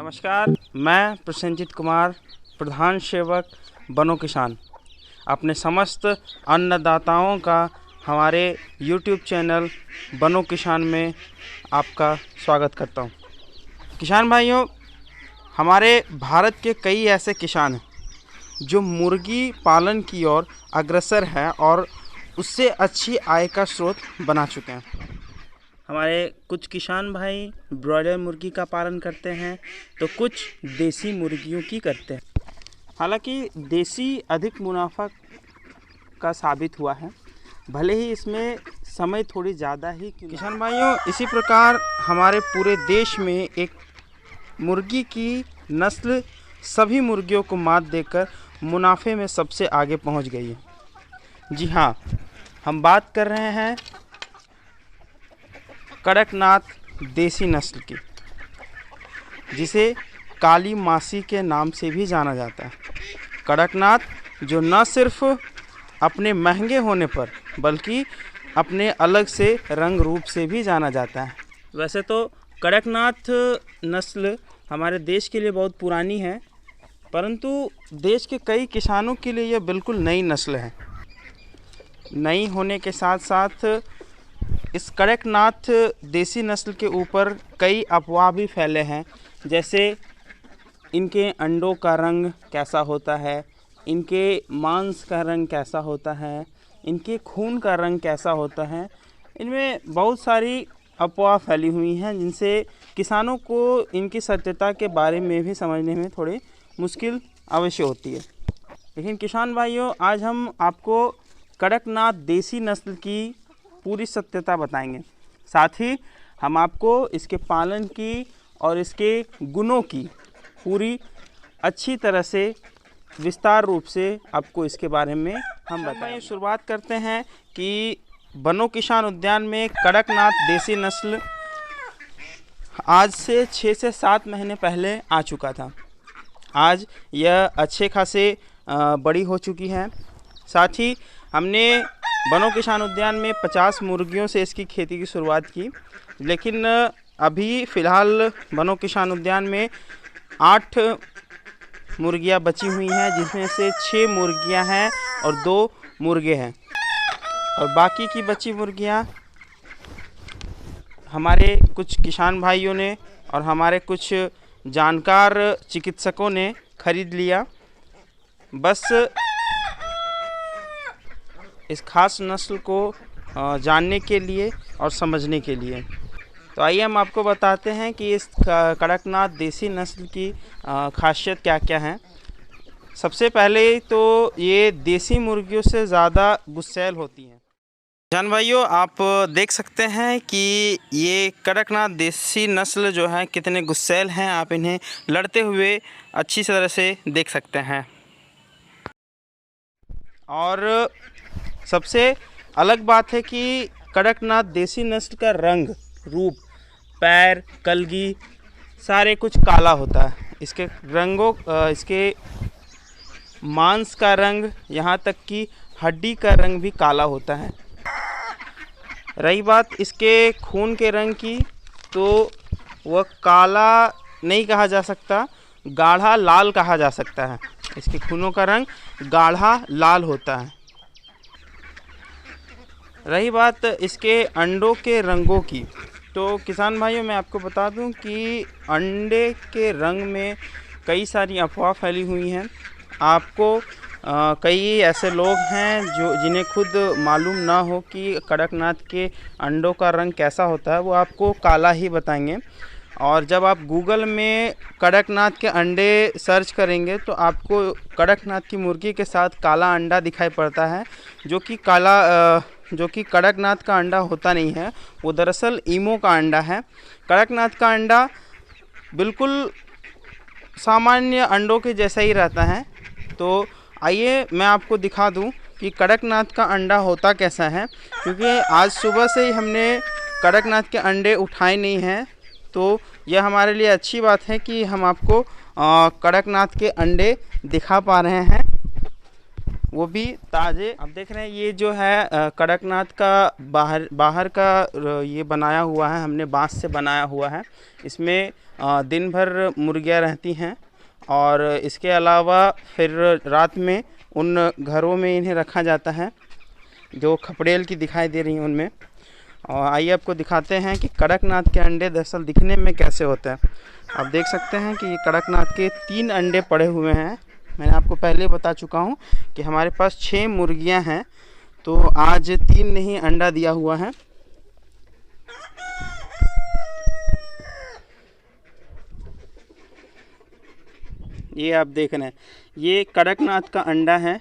नमस्कार, मैं प्रसेनजीत कुमार, प्रधान सेवक बनो किसान, अपने समस्त अन्नदाताओं का हमारे YouTube चैनल बनो किसान में आपका स्वागत करता हूं। किसान भाइयों, हमारे भारत के कई ऐसे किसान हैं जो मुर्गी पालन की ओर अग्रसर हैं और उससे अच्छी आय का स्रोत बना चुके हैं। हमारे कुछ किसान भाई ब्रॉयलर मुर्गी का पालन करते हैं तो कुछ देसी मुर्गियों की करते हैं। हालांकि देसी अधिक मुनाफा का साबित हुआ है, भले ही इसमें समय थोड़ी ज़्यादा ही। किसान भाइयों, इसी प्रकार हमारे पूरे देश में एक मुर्गी की नस्ल सभी मुर्गियों को मात देकर मुनाफे में सबसे आगे पहुंच गई है। जी हाँ, हम बात कर रहे हैं कड़कनाथ देसी नस्ल की, जिसे काली मासी के नाम से भी जाना जाता है। कड़कनाथ जो न सिर्फ अपने महंगे होने पर बल्कि अपने अलग से रंग रूप से भी जाना जाता है। वैसे तो कड़कनाथ नस्ल हमारे देश के लिए बहुत पुरानी है, परंतु देश के कई किसानों के लिए यह बिल्कुल नई नस्ल है। नई होने के साथ साथ इस कड़कनाथ देसी नस्ल के ऊपर कई अफवाह भी फैले हैं, जैसे इनके अंडों का रंग कैसा होता है, इनके मांस का रंग कैसा होता है, इनके खून का रंग कैसा होता है। इनमें बहुत सारी अफवाह फैली हुई हैं जिनसे किसानों को इनकी सत्यता के बारे में भी समझने में थोड़ी मुश्किल अवश्य होती है। लेकिन किसान भाइयों, आज हम आपको कड़कनाथ देसी नस्ल की पूरी सत्यता बताएंगे। साथ ही हम आपको इसके पालन की और इसके गुणों की पूरी अच्छी तरह से विस्तार रूप से आपको इसके बारे में हम बताएंगे। शुरुआत करते हैं कि बनो किसान उद्यान में कड़कनाथ देसी नस्ल आज से 6 से 7 महीने पहले आ चुका था। आज यह अच्छे खासे बड़ी हो चुकी है। साथ ही हमने बनो किसान उद्यान में 50 मुर्गियों से इसकी खेती की शुरुआत की, लेकिन अभी फ़िलहाल बनो किसान उद्यान में 8 मुर्गियां बची हुई हैं, जिसमें से 6 मुर्गियां हैं और 2 मुर्गे हैं। और बाकी की बची मुर्गियां हमारे कुछ किसान भाइयों ने और हमारे कुछ जानकार चिकित्सकों ने खरीद लिया, बस इस खास नस्ल को जानने के लिए और समझने के लिए। तो आइए हम आपको बताते हैं कि इस कड़कनाथ देसी नस्ल की खासियत क्या क्या हैं। सबसे पहले तो ये देसी मुर्गियों से ज़्यादा गुस्सैल होती हैं। जान भाइयों, आप देख सकते हैं कि ये कड़कनाथ देसी नस्ल जो है कितने गुस्सैल हैं। आप इन्हें लड़ते हुए अच्छी तरह से देख सकते हैं। और सबसे अलग बात है कि कड़कनाथ देसी नस्ल का रंग रूप, पैर, कलगी सारे कुछ काला होता है। इसके रंगों इसके मांस का रंग, यहाँ तक कि हड्डी का रंग भी काला होता है। रही बात इसके खून के रंग की, तो वह काला नहीं कहा जा सकता, गाढ़ा लाल कहा जा सकता है। इसके खूनों का रंग गाढ़ा लाल होता है। रही बात इसके अंडों के रंगों की, तो किसान भाइयों मैं आपको बता दूं कि अंडे के रंग में कई सारी अफवाह फैली हुई हैं। आपको कई ऐसे लोग हैं जिन्हें खुद मालूम ना हो कि कड़कनाथ के अंडों का रंग कैसा होता है, वो आपको काला ही बताएंगे। और जब आप गूगल में कड़कनाथ के अंडे सर्च करेंगे तो आपको कड़कनाथ की मुर्गी के साथ काला अंडा दिखाई पड़ता है, जो कि कड़कनाथ का अंडा होता नहीं है, वो दरअसल ईमो का अंडा है। कड़कनाथ का अंडा बिल्कुल सामान्य अंडों के जैसा ही रहता है। तो आइए मैं आपको दिखा दूं कि कड़कनाथ का अंडा होता कैसा है, क्योंकि आज सुबह से ही हमने कड़कनाथ के अंडे उठाए नहीं हैं। तो यह हमारे लिए अच्छी बात है कि हम आपको कड़कनाथ के अंडे दिखा पा रहे हैं। वो भी ताज़े। अब देख रहे हैं ये जो है कड़कनाथ का बाहर का ये बनाया हुआ है, हमने बांस से बनाया हुआ है। इसमें दिन भर मुर्गियाँ रहती हैं और इसके अलावा फिर रात में उन घरों में इन्हें रखा जाता है जो खपड़ेल की दिखाई दे रही हैं उनमें। और आइए आपको दिखाते हैं कि कड़कनाथ के अंडे दरअसल दिखने में कैसे होते हैं। आप देख सकते हैं कि ये कड़कनाथ के 3 अंडे पड़े हुए हैं। मैंने आपको पहले बता चुका हूँ कि हमारे पास 6 मुर्गियाँ हैं, तो आज 3 ने ही अंडा दिया हुआ है। ये आप देख रहे हैं, ये कड़कनाथ का अंडा है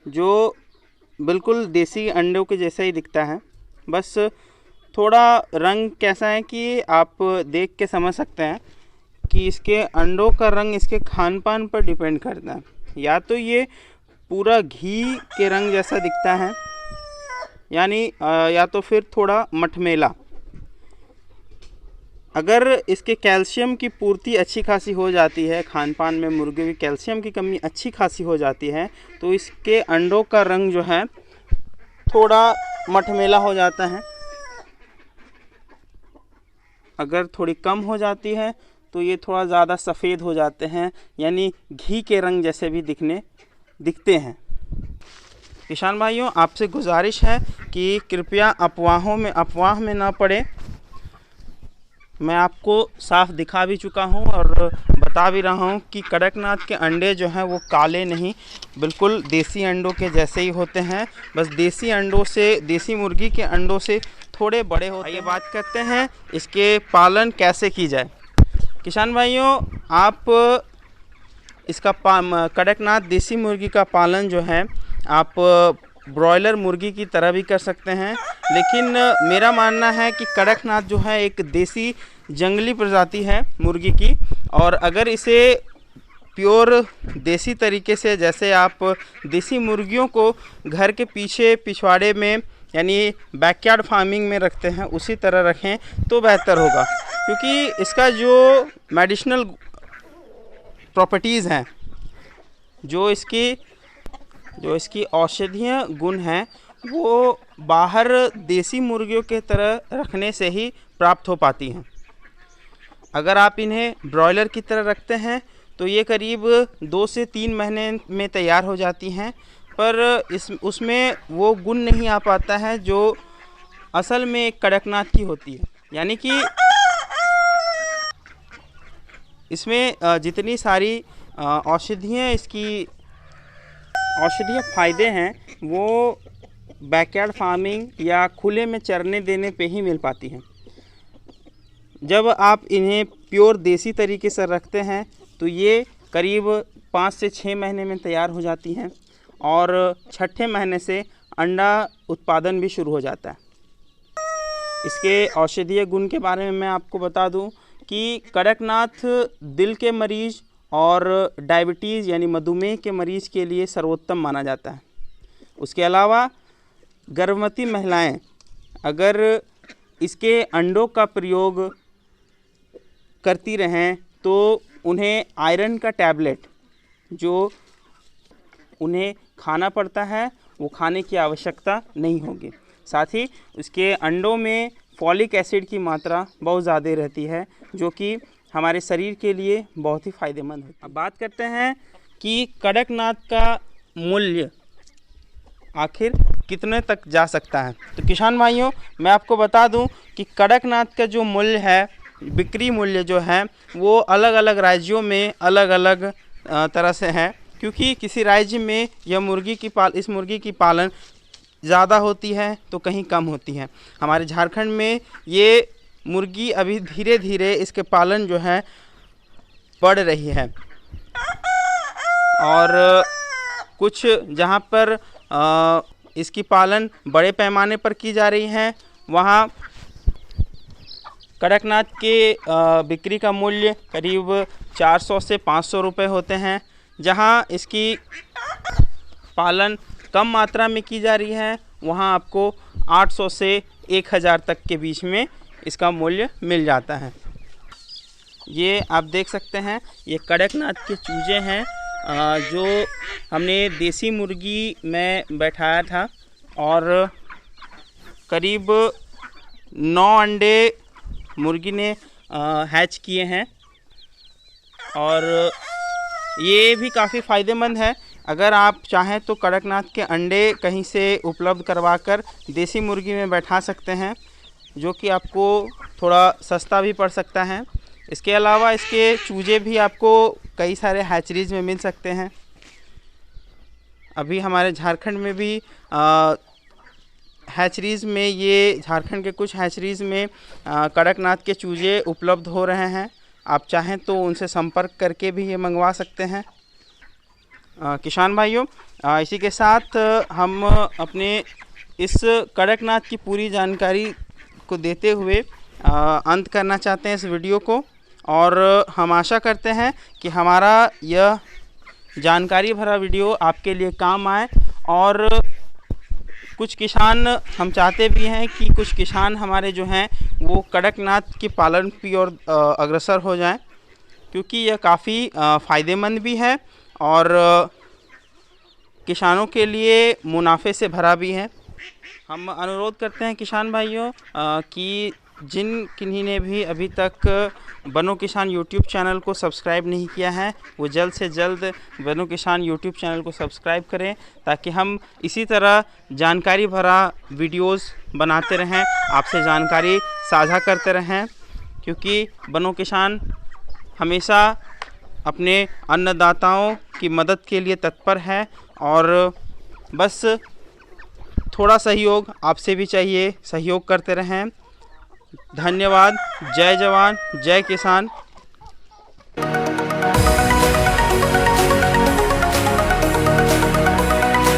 जो बिल्कुल देसी अंडों के जैसा ही दिखता है। बस थोड़ा रंग कैसा है कि आप देख के समझ सकते हैं कि इसके अंडों का रंग इसके खान पान पर डिपेंड करता है। या तो ये पूरा घी के रंग जैसा दिखता है, यानी या तो फिर थोड़ा मठमेला। अगर इसके कैल्शियम की पूर्ति अच्छी खासी हो जाती है, खान पान में मुर्गे की कैल्शियम की कमी अच्छी खासी हो जाती है, तो इसके अंडों का रंग जो है थोड़ा मठमेला हो जाता है। अगर थोड़ी कम हो जाती है तो ये थोड़ा ज़्यादा सफ़ेद हो जाते हैं, यानी घी के रंग जैसे भी दिखते हैं। किसान भाइयों, आपसे गुजारिश है कि कृपया अफवाह में ना पड़े। मैं आपको साफ दिखा भी चुका हूं और बता भी रहा हूं कि कड़कनाथ के अंडे जो हैं वो काले नहीं, बिल्कुल देसी अंडों के जैसे ही होते हैं। बस देसी मुर्गी के अंडों से थोड़े बड़े होते हैं। ये बात करते हैं इसके पालन कैसे की जाए। किसान भाइयों, आप इसका कड़कनाथ देसी मुर्गी का पालन जो है आप ब्रॉयलर मुर्गी की तरह भी कर सकते हैं, लेकिन मेरा मानना है कि कड़कनाथ जो है एक देसी जंगली प्रजाति है मुर्गी की, और अगर इसे प्योर देसी तरीके से, जैसे आप देसी मुर्गियों को घर के पीछे पिछवाड़े में यानी बैकयार्ड फार्मिंग में रखते हैं, उसी तरह रखें तो बेहतर होगा। क्योंकि इसका जो मेडिसिनल प्रॉपर्टीज़ हैं, जो इसकी औषधीय गुण हैं, वो बाहर देसी मुर्गियों के तरह रखने से ही प्राप्त हो पाती हैं। अगर आप इन्हें ब्रॉयलर की तरह रखते हैं तो ये करीब 2 से 3 महीने में तैयार हो जाती हैं, पर उसमें वो गुण नहीं आ पाता है जो असल में एक कड़कनाथ की होती है। यानी कि इसमें जितनी सारी औषधीय फ़ायदे हैं वो बैकयार्ड फार्मिंग या खुले में चरने देने पे ही मिल पाती हैं। जब आप इन्हें प्योर देसी तरीके से रखते हैं तो ये करीब 5 से 6 महीने में तैयार हो जाती हैं और 6ठे महीने से अंडा उत्पादन भी शुरू हो जाता है। इसके औषधीय गुण के बारे में मैं आपको बता दूं कि कड़कनाथ दिल के मरीज़ और डायबिटीज़ यानी मधुमेह के मरीज़ के लिए सर्वोत्तम माना जाता है। उसके अलावा गर्भवती महिलाएं अगर इसके अंडों का प्रयोग करती रहें तो उन्हें आयरन का टैबलेट जो उन्हें खाना पड़ता है वो खाने की आवश्यकता नहीं होगी। साथ ही उसके अंडों में फॉलिक एसिड की मात्रा बहुत ज़्यादा रहती है, जो कि हमारे शरीर के लिए बहुत ही फ़ायदेमंद है। अब बात करते हैं कि कड़कनाथ का मूल्य आखिर कितने तक जा सकता है। तो किसान भाइयों, मैं आपको बता दूं कि कड़कनाथ का जो मूल्य है, बिक्री मूल्य जो है, वो अलग अलग राज्यों में अलग अलग तरह से है। क्योंकि किसी राज्य में इस मुर्गी की पालन ज़्यादा होती है तो कहीं कम होती है। हमारे झारखंड में ये मुर्गी अभी धीरे धीरे इसके पालन जो है बढ़ रही है, और कुछ जहाँ पर इसकी पालन बड़े पैमाने पर की जा रही है वहाँ कड़कनाथ के बिक्री का मूल्य करीब 400 से 500 रुपये होते हैं। जहाँ इसकी पालन कम मात्रा में की जा रही है वहाँ आपको 800 से 1000 तक के बीच में इसका मूल्य मिल जाता है। ये आप देख सकते हैं, ये कड़कनाथ के चूजे हैं जो हमने देसी मुर्गी में बैठाया था और करीब 9 अंडे मुर्गी ने हैच किए हैं और ये भी काफ़ी फ़ायदेमंद है। अगर आप चाहें तो कड़कनाथ के अंडे कहीं से उपलब्ध करवाकर देसी मुर्गी में बैठा सकते हैं, जो कि आपको थोड़ा सस्ता भी पड़ सकता है। इसके अलावा इसके चूजे भी आपको कई सारे हैचरीज़ में मिल सकते हैं। अभी हमारे झारखंड में भी हैचरीज़ में, ये झारखंड के कुछ हैचरीज़ में कड़कनाथ के चूजे उपलब्ध हो रहे हैं। आप चाहें तो उनसे संपर्क करके भी ये मंगवा सकते हैं। किसान भाइयों, इसी के साथ हम अपने इस कड़कनाथ की पूरी जानकारी को देते हुए अंत करना चाहते हैं इस वीडियो को, और हम आशा करते हैं कि हमारा यह जानकारी भरा वीडियो आपके लिए काम आए। और कुछ किसान, हम चाहते भी हैं कि कुछ किसान हमारे जो हैं वो कड़कनाथ की पालन की ओर अग्रसर हो जाएं, क्योंकि यह काफ़ी फ़ायदेमंद भी है और किसानों के लिए मुनाफे से भरा भी है। हम अनुरोध करते हैं किसान भाइयों कि किन्हीं ने भी अभी तक बनो किसान यूट्यूब चैनल को सब्सक्राइब नहीं किया है, वो जल्द से जल्द बनो किसान यूट्यूब चैनल को सब्सक्राइब करें, ताकि हम इसी तरह जानकारी भरा वीडियोस बनाते रहें, आपसे जानकारी साझा करते रहें। क्योंकि बनो किसान हमेशा अपने अन्नदाताओं की मदद के लिए तत्पर है और बस थोड़ा सहयोग आपसे भी चाहिए, सहयोग करते रहें। धन्यवाद। जय जवान, जय किसान।